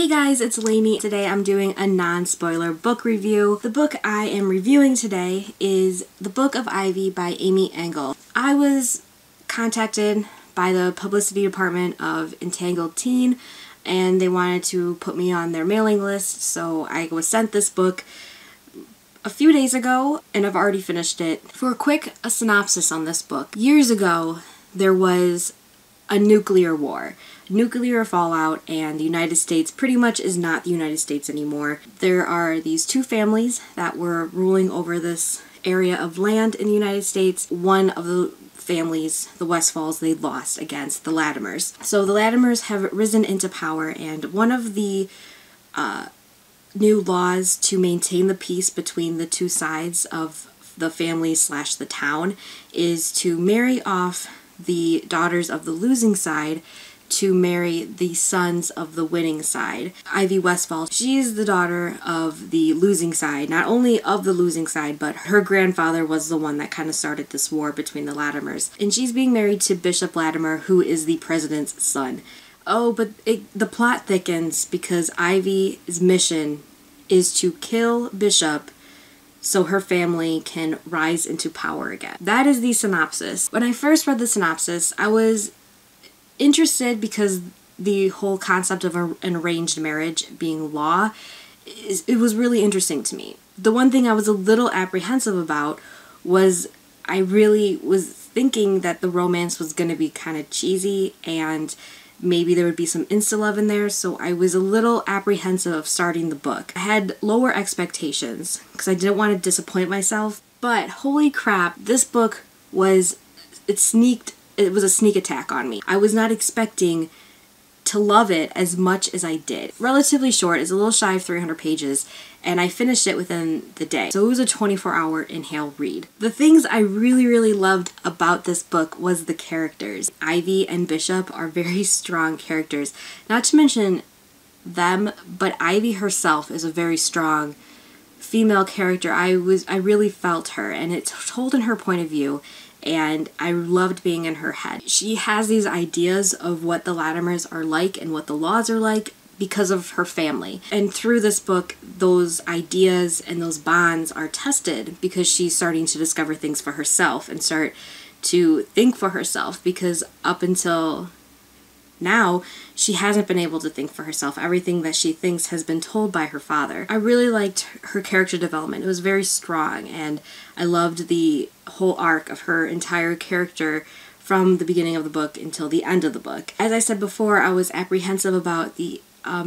Hey guys, it's Lainey. Today I'm doing a non-spoiler book review. The book I am reviewing today is The Book of Ivy by Amy Engel. I was contacted by the publicity department of Entangled Teen and they wanted to put me on their mailing list, so I was sent this book a few days ago and I've already finished it. For a synopsis on this book. Years ago, there was a nuclear war, nuclear fallout, and the United States pretty much is not the United States anymore. There are these two families that were ruling over this area of land in the United States. One of the families, the Westfalls, they lost against the Latimers. So the Latimers have risen into power, and one of the new laws to maintain the peace between the two sides of the family slash the town is to marry off the daughters of the losing side to marry the sons of the winning side. Ivy Westfall, she is the daughter of the losing side, not only of the losing side, but her grandfather was the one that kind of started this war between the Latimers. And she's being married to Bishop Latimer, who is the president's son. Oh, but the plot thickens because Ivy's mission is to kill Bishop so her family can rise into power again. That is the synopsis. When I first read the synopsis, I was interested because the whole concept of an arranged marriage being law, it was really interesting to me. The one thing I was a little apprehensive about was I really was thinking that the romance was going to be kind of cheesy and maybe there would be some insta-love in there, so I was a little apprehensive of starting the book. I had lower expectations because I didn't want to disappoint myself, but holy crap, this book was a sneak attack on me. I was not expecting to love it as much as I did. Relatively short, it's a little shy of 300 pages, and I finished it within the day. So it was a 24-hour inhale read. The things I really loved about this book was the characters. Ivy and Bishop are very strong characters. Not to mention them, but Ivy herself is a very strong female character. I really felt her, and it's told in her point of view, and I loved being in her head. She has these ideas of what the Latimers are like and what the laws are like because of her family. And through this book, those ideas and those bonds are tested because she's starting to discover things for herself and start to think for herself, because up until now, she hasn't been able to think for herself. Everything that she thinks has been told by her father. I really liked her character development. It was very strong, and I loved the whole arc of her entire character from the beginning of the book until the end of the book. As I said before, I was apprehensive about the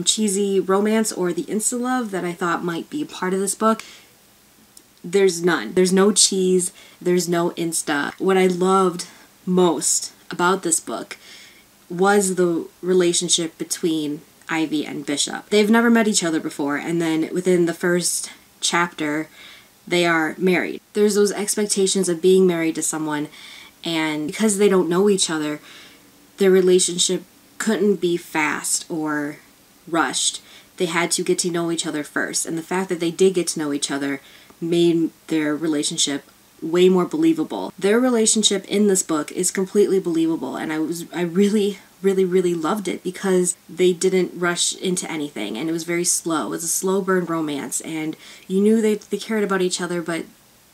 cheesy romance or the insta-love that I thought might be a part of this book. There's none. There's no cheese. There's no insta. What I loved most about this book was the relationship between Ivy and Bishop. They've never met each other before, and then within the first chapter, they are married. There's those expectations of being married to someone, and because they don't know each other, their relationship couldn't be fast or rushed. They had to get to know each other first, and the fact that they did get to know each other made their relationship way more believable. Their relationship in this book is completely believable, and I really loved it because they didn't rush into anything, and it was very slow. It was a slow burn romance, and you knew they cared about each other, but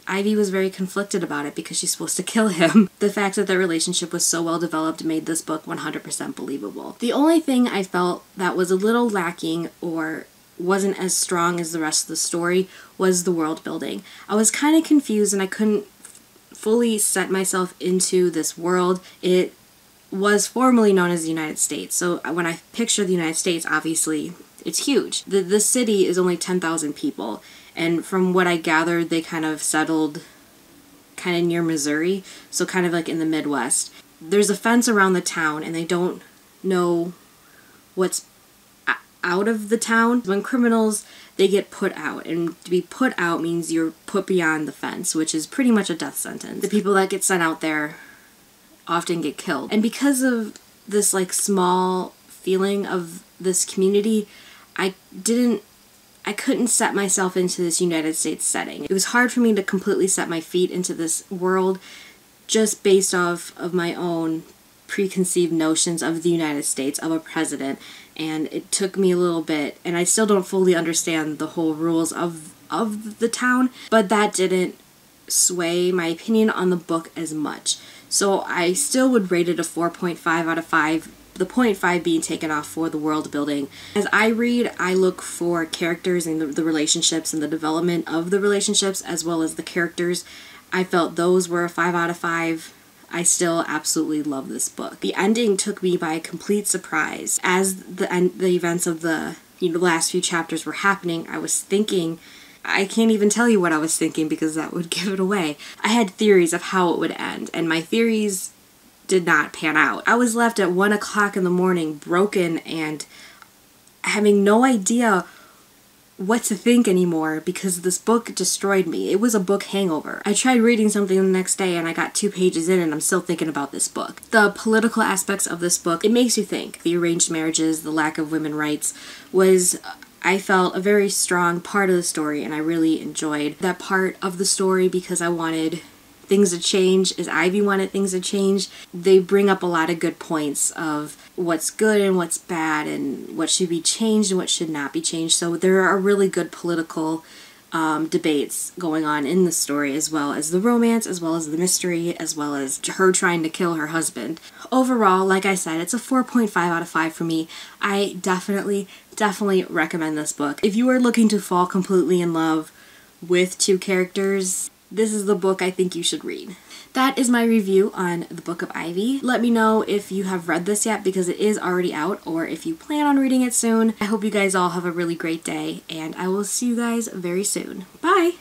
Ivy was very conflicted about it because she's supposed to kill him. The fact that their relationship was so well developed made this book 100% believable. The only thing I felt that was a little lacking or wasn't as strong as the rest of the story was the world building. I was kind of confused and I couldn't fully set myself into this world. It was formerly known as the United States, so when I picture the United States, obviously it's huge. The city is only 10,000 people, and from what I gathered, they kind of settled kind of near Missouri, so kind of like in the Midwest. There's a fence around the town and they don't know what's out of the town. When criminals, they get put out, and to be put out means you're put beyond the fence, which is pretty much a death sentence. The people that get sent out there often get killed. And because of this like small feeling of this community, I couldn't set myself into this United States setting. It was hard for me to completely set my feet into this world just based off of my own preconceived notions of the United States, of a president, and it took me a little bit, and I still don't fully understand the whole rules of the town, but that didn't sway my opinion on the book as much. So I still would rate it a 4.5 out of 5, the 0.5 being taken off for the world building. As I read, I look for characters and the relationships and the development of the relationships as well as the characters. I felt those were a 5 out of 5. I still absolutely love this book. The ending took me by complete surprise. As the events of the last few chapters were happening, I was thinking, I can't even tell you what I was thinking because that would give it away. I had theories of how it would end, and my theories did not pan out. I was left at 1 o'clock in the morning, broken and having no idea what to think anymore because this book destroyed me. It was a book hangover. I tried reading something the next day and I got 2 pages in and I'm still thinking about this book. The political aspects of this book, it makes you think. The arranged marriages, the lack of women's rights was, I felt, a very strong part of the story, and I really enjoyed that part of the story because I wanted things to change, as Ivy wanted things to change. They bring up a lot of good points of what's good and what's bad and what should be changed and what should not be changed. So there are really good political debates going on in the story, as well as the romance, as well as the mystery, as well as her trying to kill her husband. Overall, like I said, it's a 4.5 out of 5 for me. I definitely recommend this book. If you are looking to fall completely in love with 2 characters, this is the book I think you should read. That is my review on the Book of Ivy. Let me know if you have read this yet because it is already out, or if you plan on reading it soon. I hope you guys all have a really great day, and I will see you guys very soon. Bye!